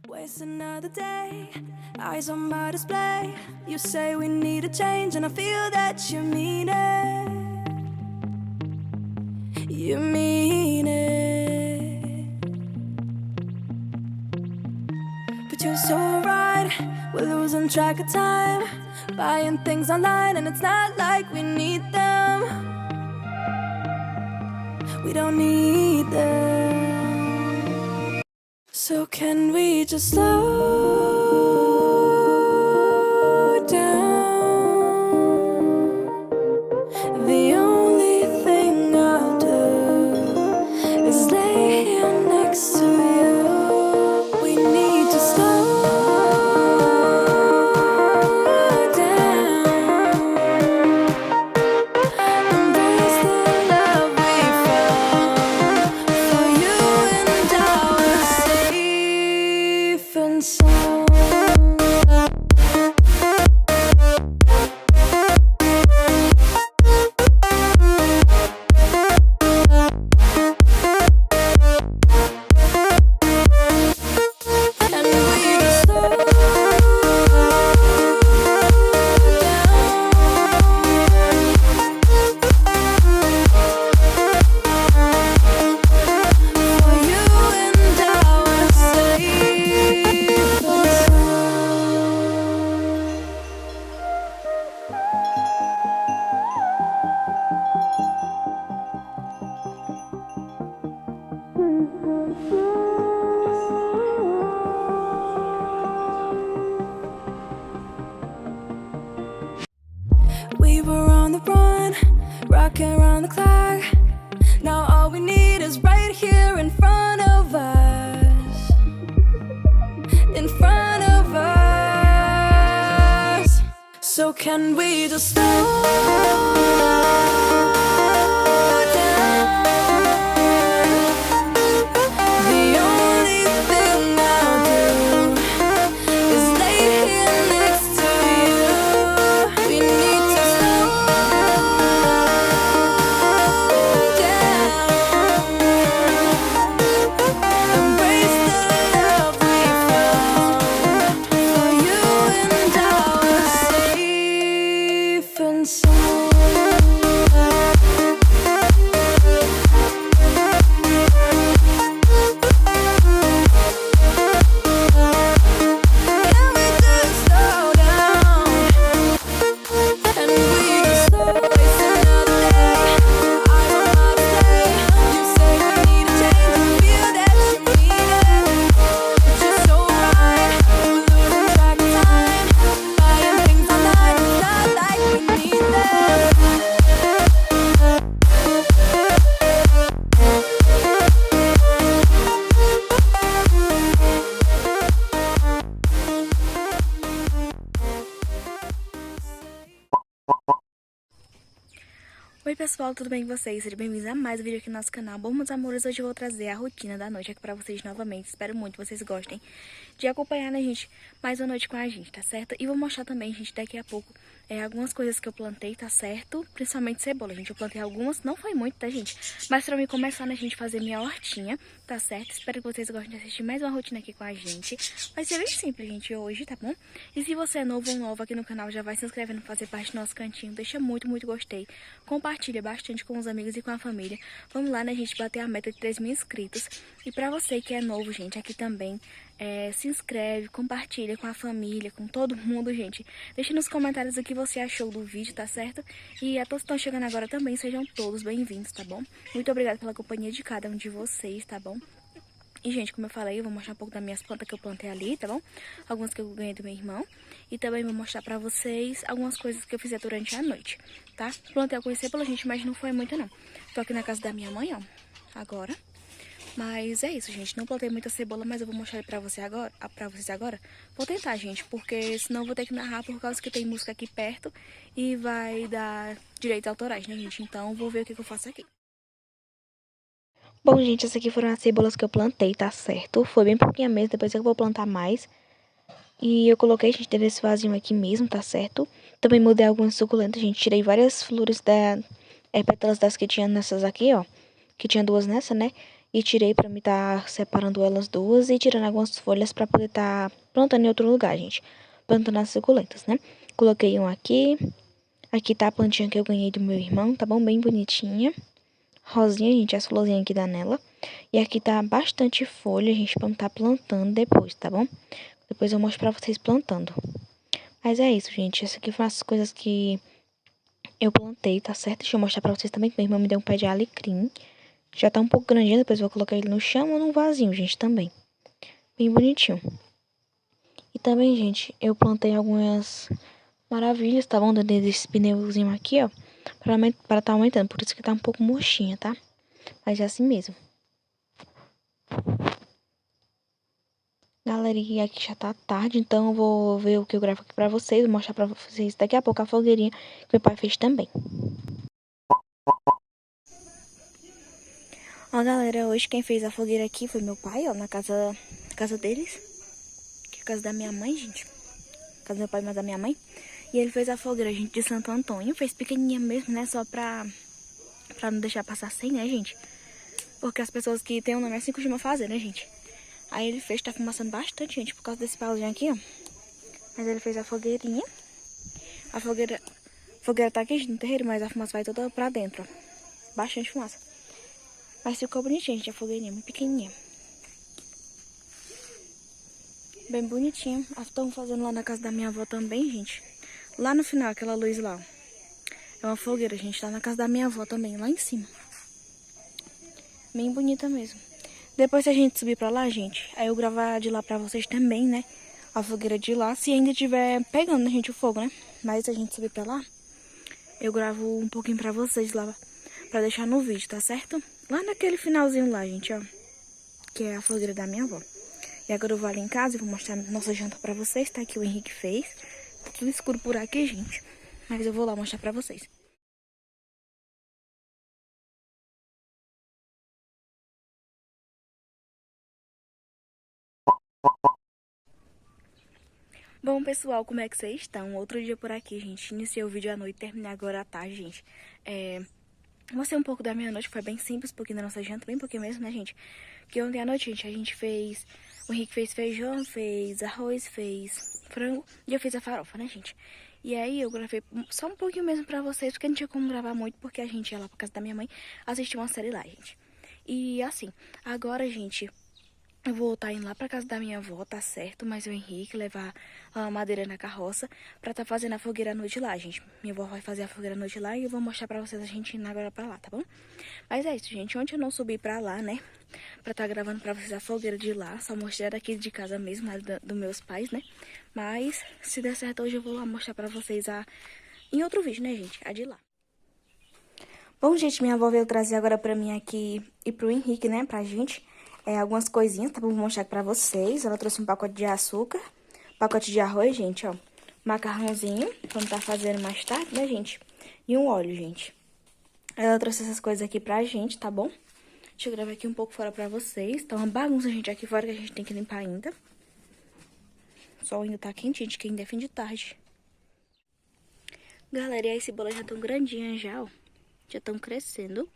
Waste another day, eyes on my display. You say we need a change, and I feel that you mean it. You mean it. But you're so right, we're losing track of time, buying things online, and it's not like we need them. We don't need them. So can we just slow down? The only thing I'll do is lay here next to you. We need to slow down. Embrace the love we found. For you and I were safe and sound. And we just slow down. For you and I were safe and we were on the run, rocking around the clock. Now all we need is right here in front of us. In front of us. So can we just slow down? The only thing I'll do is lay here next to you. We need to slow down. Embrace the love we found. For you and I were safe and sound. Can we just slow down? And we just slow waste another day. Eyes on my display. You say we need a change, and feel that you mean it. But you're so right, we're losing track of time, buying things online, it's not like we need them. Oi pessoal, tudo bem com vocês? Sejam bem-vindos a mais um vídeo aqui no nosso canal. Bom, meus amores, hoje eu vou trazer a rotina da noite aqui pra vocês novamente. Espero muito que vocês gostem de acompanhar, né, gente, mais uma noite com a gente, tá certo? E vou mostrar também, gente, daqui a pouco algumas coisas que eu plantei, tá certo? Principalmente cebola, gente. Eu plantei algumas, não foi muito, tá, gente? Mas pra mim começar, né, gente, fazer minha hortinha, tá certo? Espero que vocês gostem de assistir mais uma rotina aqui com a gente. Vai ser bem simples, gente, hoje, tá bom? E se você é novo ou nova aqui no canal, já vai se inscrevendo, fazer parte do nosso cantinho. Deixa muito gostei. Compartilha bastante com os amigos e com a família. Vamos lá, né, gente, bater a meta de 3.000 inscritos. E pra você que é novo, gente, aqui também, se inscreve, compartilha com a família, com todo mundo, gente. Deixa nos comentários o que você achou do vídeo, tá certo? E a todos que estão chegando agora também, sejam todos bem-vindos, tá bom? Muito obrigada pela companhia de cada um de vocês, tá bom? E, gente, como eu falei, eu vou mostrar um pouco das minhas plantas que eu plantei ali, tá bom? Algumas que eu ganhei do meu irmão. E também vou mostrar pra vocês algumas coisas que eu fiz durante a noite, tá? Plantei algumas cebolas, gente, mas não foi muito, não. Tô aqui na casa da minha mãe, ó, agora. Mas é isso, gente. Não plantei muita cebola, mas eu vou mostrar pra vocês agora. Vou tentar, gente, porque senão eu vou ter que narrar por causa que tem música aqui perto e vai dar direitos autorais, né, gente? Então, vou ver o que eu faço aqui. Bom, gente, essas aqui foram as cebolas que eu plantei, tá certo? Foi bem pouquinha mesmo, depois eu vou plantar mais. E eu coloquei, gente, dentro desse vasinho aqui mesmo, tá certo? Também mudei algumas suculentas, gente. Tirei várias flores pétalas das que tinha nessas aqui, ó. Que tinha duas nessa, né? e tirei pra me estar separando elas duas e tirando algumas folhas pra poder estar plantando em outro lugar, gente. Plantando as suculentas, né? Coloquei um aqui. Aqui tá a plantinha que eu ganhei do meu irmão, tá bom? Bem bonitinha. Rosinha, gente, as florzinhas aqui da nela. E aqui tá bastante folha, gente, pra estar plantando depois, tá bom? Depois eu mostro pra vocês plantando. Mas é isso, gente. Essa aqui foram as coisas que eu plantei, tá certo? Deixa eu mostrar pra vocês também que meu irmão me deu um pé de alecrim. Já tá um pouco grandinho, depois eu vou colocar ele no chão ou num vasinho, gente, também. Bem bonitinho. E também, gente, eu plantei algumas maravilhas, tá bom? Desses pneuzinhos aqui, ó. Pra tá aumentando, por isso que tá um pouco murchinha, tá? Mas é assim mesmo. Galerinha, aqui já tá tarde, então eu vou ver o que eu gravo aqui pra vocês. Vou mostrar pra vocês daqui a pouco a fogueirinha que meu pai fez também. Ó, galera, hoje quem fez a fogueira aqui foi meu pai, ó, na casa deles. Que é a casa da minha mãe, gente. Casa do meu pai, mas da minha mãe. E ele fez a fogueira, gente, de Santo Antônio. Fez pequenininha mesmo, né, só pra não deixar passar sem, né, gente. Porque as pessoas que tem o nome assim costumam fazer, né, gente. Aí ele fez, tá fumaçando bastante, gente, por causa desse pauzinho aqui, ó. Mas ele fez a fogueirinha. A fogueira tá aqui, gente, no terreiro, mas a fumaça vai toda pra dentro, ó. Bastante fumaça. Mas ficou bonitinha, gente, a fogueirinha, muito pequenininha. Bem bonitinha. Estão fazendo lá na casa da minha avó também, gente. Lá no final, aquela luz lá, ó. É uma fogueira, gente, tá na casa da minha avó também, lá em cima. Bem bonita mesmo. Depois se a gente subir pra lá, gente, aí eu gravar de lá pra vocês também, né? A fogueira de lá, se ainda tiver pegando, né, gente, o fogo, né? Mas se a gente subir pra lá, eu gravo um pouquinho pra vocês lá, pra deixar no vídeo, tá certo? Lá naquele finalzinho lá, gente, ó. Que é a fogueira da minha avó. E agora eu vou ali em casa e vou mostrar nossa janta pra vocês, tá? Que o Henrique fez. Tá tudo escuro por aqui, gente. Mas eu vou lá mostrar pra vocês. Bom, pessoal, como é que vocês estão? Outro dia por aqui, gente. Iniciei o vídeo à noite, terminei agora à tarde, gente. Mostrei um pouco da minha noite, foi bem simples, um pouquinho da nossa janta, bem pouquinho mesmo, né, gente? Que ontem à noite, gente, a gente fez... O Henrique fez feijão, fez arroz, fez frango e eu fiz a farofa, né, gente? E aí eu gravei só um pouquinho mesmo pra vocês, porque não tinha como gravar muito, porque a gente ia lá pra casa da minha mãe assistir uma série lá, gente. E assim, agora, gente... Eu vou estar indo lá pra casa da minha avó, tá certo? Mas o Henrique levar a madeira na carroça pra tá fazendo a fogueira à noite lá, gente. Minha avó vai fazer a fogueira à noite lá e eu vou mostrar pra vocês a gente indo agora pra lá, tá bom? Mas é isso, gente. Ontem eu não subi pra lá, né? Pra tá gravando pra vocês a fogueira de lá. Só mostrei daqui de casa mesmo, lá dos meus pais, né? Mas se der certo hoje eu vou lá mostrar pra vocês em outro vídeo, né, gente? A de lá. Bom, gente, minha avó veio trazer agora pra mim aqui e pro Henrique, né? Pra gente... algumas coisinhas, tá bom? Vou mostrar aqui pra vocês. Ela trouxe um pacote de açúcar, pacote de arroz, gente, ó. Macarrãozinho, vamos tá fazendo mais tarde, né, gente? E um óleo, gente. Ela trouxe essas coisas aqui pra gente, tá bom? Deixa eu gravar aqui um pouco fora pra vocês. Tá uma bagunça, gente, aqui fora que a gente tem que limpar ainda. O sol ainda tá quentinho, que ainda é fim de tarde. Galera, e aí, cebolas já estão grandinhas já, ó. Já estão crescendo.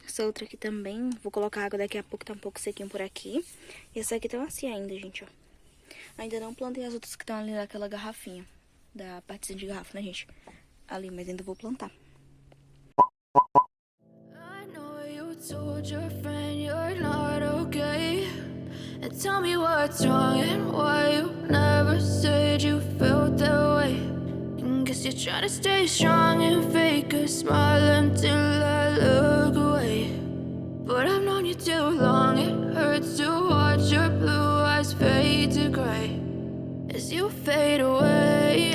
Essa outra aqui também, vou colocar água daqui a pouco, tá um pouco sequinho por aqui. E essa aqui tá assim ainda, gente, ó. Ainda não plantei as outras que estão ali naquela garrafinha. Da partezinha de garrafa, né, gente? Ali, mas ainda vou plantar. I know you told your friend you're not okay. And tell me what's wrong and why you never said you felt that way. And guess you're trying to stay strong and fake a smile until I look away. But I've known you too long, it hurts to watch your blue eyes fade to gray as you fade away,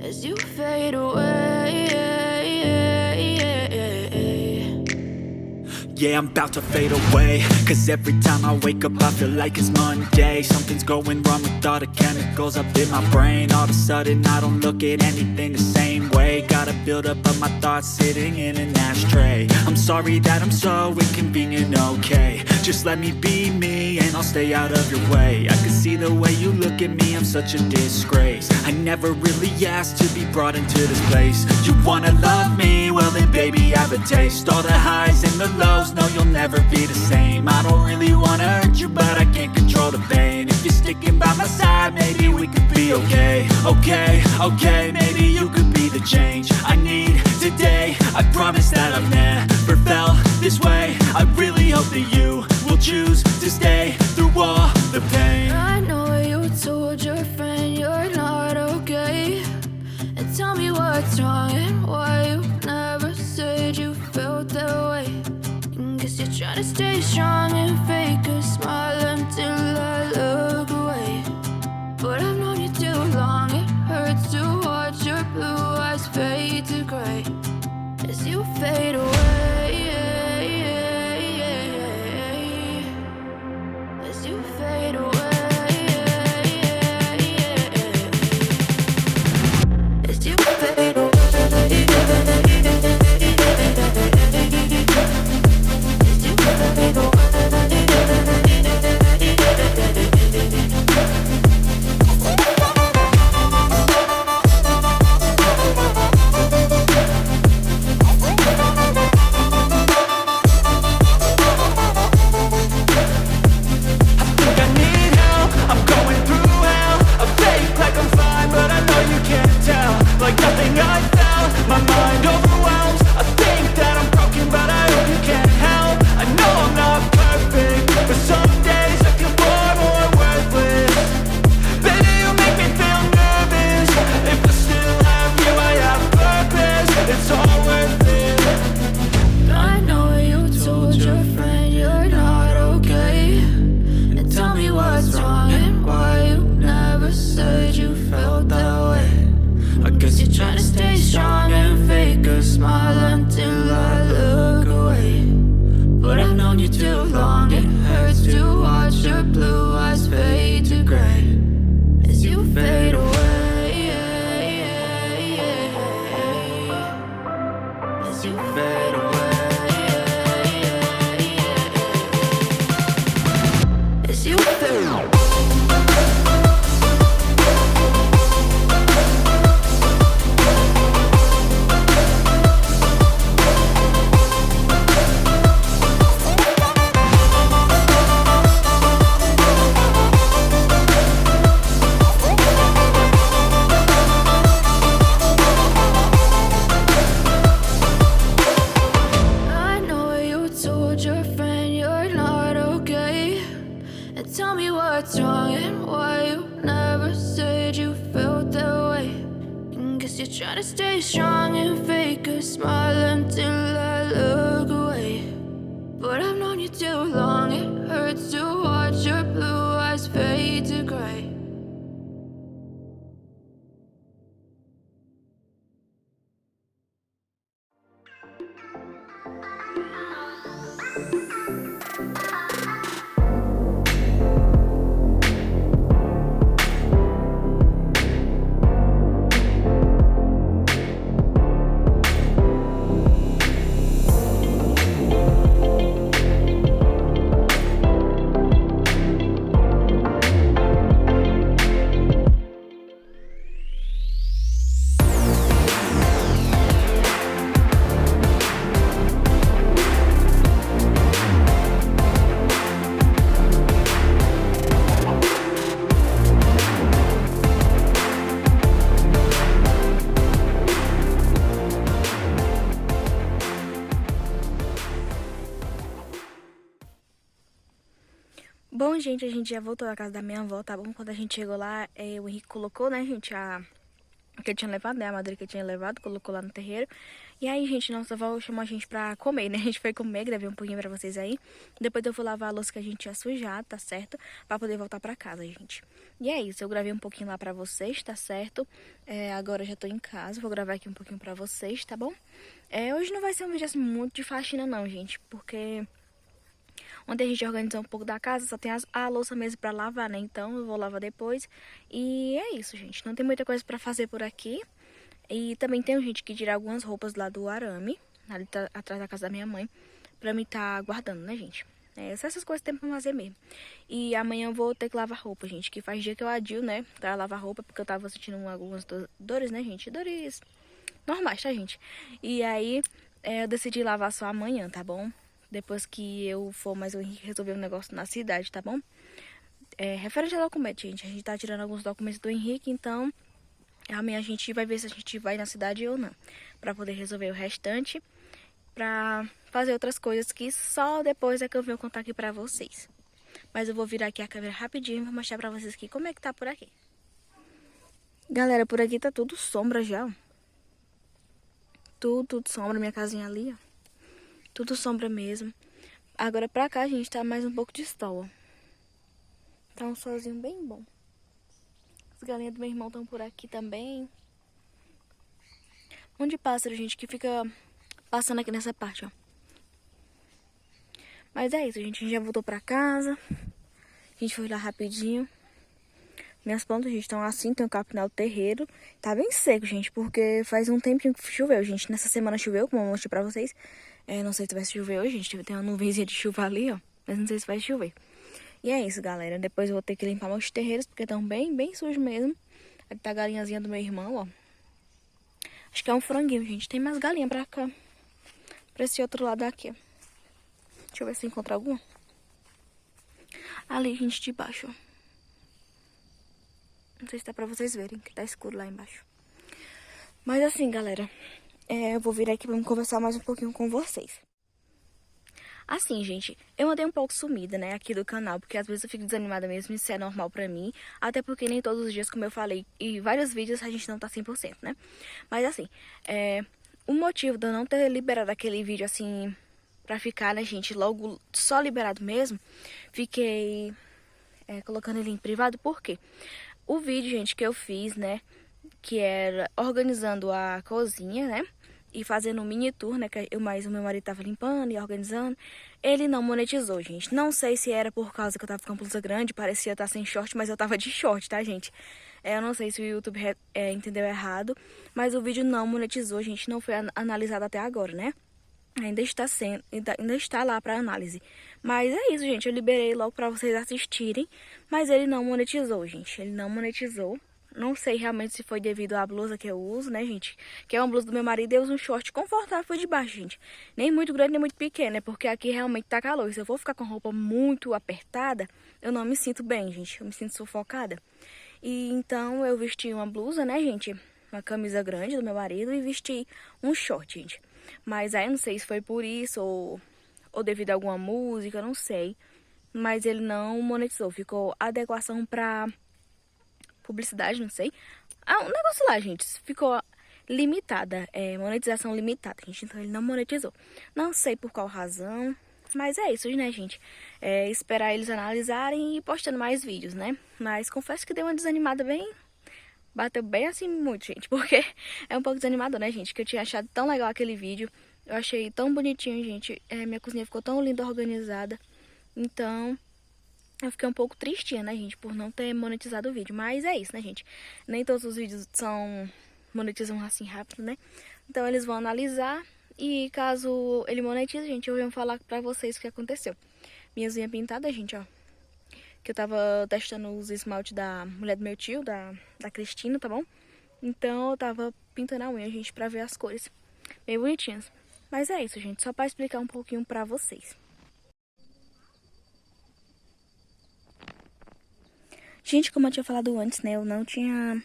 as you fade away. Yeah, I'm about to fade away, cause every time I wake up I feel like it's Monday. Something's going wrong with all the chemicals up in my brain. All of a sudden I don't look at anything the same way. Got a buildup of my thoughts sitting in an ashtray. I'm sorry that I'm so inconvenient, okay. Just let me be me and I'll stay out of your way. I can see the way you look at me, I'm such a disgrace. I never really asked to be brought into this place. You wanna love me? Well then baby have a taste. All the highs and the lows, no you'll never be the same. I don't really wanna hurt you but I can't control the pain. If you're sticking by my side, maybe we could be okay. Okay, maybe you could be the change I need today. I promise that I've never felt this way. I really hope that you will choose to stay through all the pain. I know you told your friend you're not okay, and tell me what's wrong and why you never said you felt that way. And guess you're trying to stay strong and fake a smile until I look away. But I've known you too long, it hurts to watch your blue eyes fade to gray as you fade away. As you fade away. As you fade away. As you fade away. Like nothing I felt, my mind overwhelms. I think that I'm broken, but I hope you can't help. I know I'm not perfect, but some days I feel far more worthless. Baby, you make me feel nervous. If I still have you, I have purpose. It's all worth it. I know you told your friend you're not okay, and tell me what's wrong and why you never said you felt that way. I guess You're trying to stay strong and fake a smile until I look away. But I've known you too long, it hurts to watch your blue eyes fade to gray as you fade away. As you fade away. As you fade away. Tell me what's wrong and why you never said you felt that way. And guess you're trying to stay strong and fake a smile until I look away. But I've known you too long, it hurts to watch your blue eyes fade to gray. Bom, gente, a gente já voltou da casa da minha avó, tá bom? Quando a gente chegou lá, o Henrique colocou, né, gente, o que ele tinha levado, né, a madeira que ele tinha levado, colocou lá no terreiro. E aí, gente, nossa avó chamou a gente pra comer, né? A gente foi comer, gravei um pouquinho pra vocês aí. Depois eu vou lavar a louça que a gente tinha sujado, tá certo? Pra poder voltar pra casa, gente. E é isso, eu gravei um pouquinho lá pra vocês, tá certo? Agora eu já tô em casa, vou gravar aqui um pouquinho pra vocês, tá bom? Hoje não vai ser um vídeo assim muito de faxina não, gente, porque ontem a gente organizou um pouco da casa, só tem a louça mesmo pra lavar, né? Então eu vou lavar depois. E é isso, gente. Não tem muita coisa pra fazer por aqui. E também tem gente que tira algumas roupas lá do arame, ali atrás da casa da minha mãe, pra mim tá guardando, né, gente? Só essas coisas que tem pra fazer mesmo. E amanhã eu vou ter que lavar roupa, gente. Que faz dia que eu adio, né? Pra lavar roupa, porque eu tava sentindo algumas dores, né, gente? Dores normais, tá, gente? E aí, eu decidi lavar só amanhã, tá bom? Depois que eu for mais o Henrique resolver um negócio na cidade, tá bom? Referente a documento, gente. A gente tá tirando alguns documentos do Henrique, então amanhã a gente vai ver se a gente vai na cidade ou não. Pra poder resolver o restante. Pra fazer outras coisas que só depois é que eu venho contar aqui pra vocês. Mas eu vou virar aqui a câmera rapidinho e vou mostrar pra vocês aqui como é que tá por aqui. Galera, por aqui tá tudo sombra já, ó. Tudo sombra, minha casinha ali, ó. Tudo sombra mesmo. Agora pra cá, gente, tá mais um pouco de sol, ó. Tá um solzinho bem bom. As galinhas do meu irmão estão por aqui também. Um monte de pássaro, gente, que fica passando aqui nessa parte, ó. Mas é isso, gente. A gente já voltou pra casa. A gente foi lá rapidinho. Minhas plantas, gente, estão assim. Tem um capinal terreiro. Tá bem seco, gente, porque faz um tempinho que choveu, gente. Nessa semana choveu, como eu mostrei pra vocês. Não sei se vai chover hoje, gente. Tem uma nuvenzinha de chuva ali, ó. Mas não sei se vai chover. E é isso, galera. Depois eu vou ter que limpar meus terreiros, porque estão bem sujos mesmo. Aqui tá a galinhazinha do meu irmão, ó. Acho que é um franguinho, gente. Tem mais galinha pra cá. Pra esse outro lado aqui, ó. Deixa eu ver se encontra alguma. Ali, gente, de baixo, ó. Não sei se dá pra vocês verem, que tá escuro lá embaixo. Mas assim, galera, eu vou vir aqui pra conversar mais um pouquinho com vocês. Assim, gente, eu andei um pouco sumida, né, aqui do canal, porque às vezes eu fico desanimada mesmo, isso é normal pra mim. Até porque nem todos os dias, como eu falei, e vários vídeos a gente não tá 100%, né. Mas assim, o motivo de eu não ter liberado aquele vídeo, assim, pra ficar, né, gente, logo só liberado mesmo, fiquei colocando ele em privado, por quê? O vídeo, gente, que eu fiz, né, que era organizando a cozinha, né, e fazendo um mini tour, né, que o meu marido tava limpando e organizando, ele não monetizou, gente. Não sei se era por causa que eu tava com a blusa grande, parecia estar sem short, mas eu tava de short, tá, gente? Eu não sei se o YouTube entendeu errado, mas o vídeo não monetizou, gente, não foi analisado até agora, né? Ainda está lá para análise. Mas é isso, gente. Eu liberei logo para vocês assistirem. Mas ele não monetizou, gente. Ele não monetizou. Não sei realmente se foi devido à blusa que eu uso, né, gente? Que é uma blusa do meu marido e eu uso um short confortável de baixo, gente. Nem muito grande, nem muito pequeno, né? Porque aqui realmente tá calor. Se eu for ficar com roupa muito apertada, eu não me sinto bem, gente. Eu me sinto sufocada. E então eu vesti uma blusa, né, gente? Uma camisa grande do meu marido e vesti um short, gente. Mas aí não sei se foi por isso ou devido a alguma música, não sei. Mas ele não monetizou. Ficou adequação pra publicidade, não sei. Um negócio lá, gente. Ficou limitada. Monetização limitada, gente. Então ele não monetizou. Não sei por qual razão. Mas é isso, né, gente? Esperar eles analisarem e ir postando mais vídeos, né? Mas confesso que deu uma desanimada bem... Bateu bem assim muito, gente, porque é um pouco desanimador, né, gente? Que eu tinha achado tão legal aquele vídeo. Eu achei tão bonitinho, gente. Minha cozinha ficou tão linda, organizada. Então, eu fiquei um pouco tristinha, né, gente, por não ter monetizado o vídeo. Mas é isso, né, gente? Nem todos os vídeos monetizam assim rápido, né? Então, eles vão analisar. E caso ele monetize, gente, eu venho falar pra vocês o que aconteceu. Minhas unhas pintadas, gente, ó. Que eu tava testando os esmaltes da mulher do meu tio, da Cristina, tá bom? Então eu tava pintando a unha, gente, pra ver as cores bem bonitinhas. Mas é isso, gente, só pra explicar um pouquinho pra vocês. Gente, como eu tinha falado antes, né, eu não tinha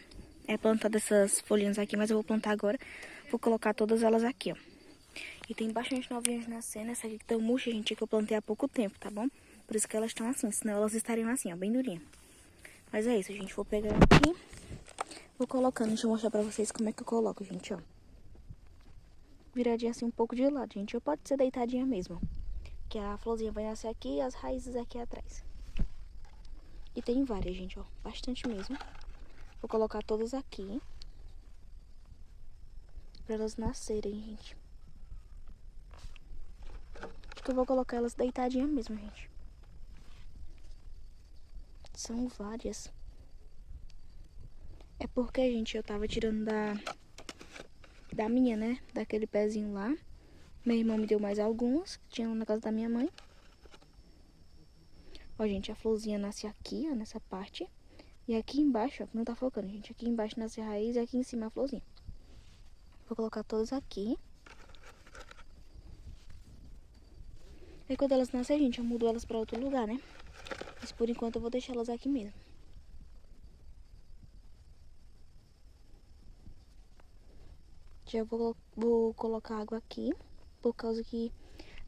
plantado essas folhinhas aqui, mas eu vou plantar agora. Vou colocar todas elas aqui, ó. E tem bastante novinhas nascendo, essa aqui que tá murcha, gente, que eu plantei há pouco tempo, tá bom? Por isso que elas estão assim, senão elas estariam assim, ó, bem durinhas. Mas é isso, gente. Vou pegar aqui, vou colocando. Deixa eu mostrar pra vocês como é que eu coloco, gente, ó. Viradinha assim um pouco de lado, gente. Ou pode ser deitadinha mesmo. Que a florzinha vai nascer aqui e as raízes aqui atrás. E tem várias, gente, ó. Bastante mesmo. Vou colocar todas aqui. Pra elas nascerem, gente. Acho que eu vou colocar elas deitadinha mesmo, gente. São várias. É porque, gente, eu tava tirando da minha, né? Daquele pezinho lá. Meu irmão me deu mais algumas. Tinha na casa da minha mãe. Ó, gente, a florzinha nasce aqui, ó, nessa parte. E aqui embaixo, ó, não tá focando, gente. Aqui embaixo nasce a raiz e aqui em cima a florzinha. Vou colocar todas aqui. Aí quando elas nascem, gente, eu mudo elas pra outro lugar, né? Mas por enquanto eu vou deixar elas aqui mesmo. Já vou colocar água aqui, por causa que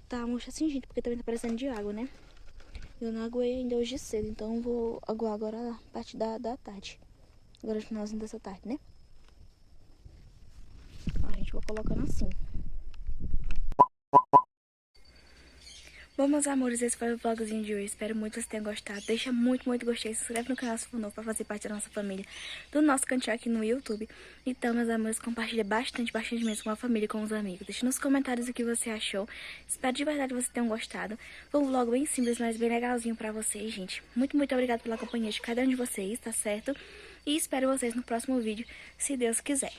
tá murcha assim, gente, porque também tá parecendo de água, né? Eu não aguei ainda hoje cedo, então vou aguar agora a parte da tarde. Agora no finalzinho dessa tarde, né? Ó, a gente vai colocando assim. Bom, meus amores, esse foi o vlogzinho de hoje. Espero muito que vocês tenham gostado. Deixa muito gostei. Se inscreve no canal se for novo pra fazer parte da nossa família, do nosso cantinho aqui no YouTube. Então, meus amores, compartilha bastante mesmo com a família e com os amigos. Deixa nos comentários o que você achou. Espero de verdade que vocês tenham gostado. Foi um vlog bem simples, mas bem legalzinho pra vocês, gente. Muito obrigada pela companhia de cada um de vocês, tá certo? E espero vocês no próximo vídeo, se Deus quiser.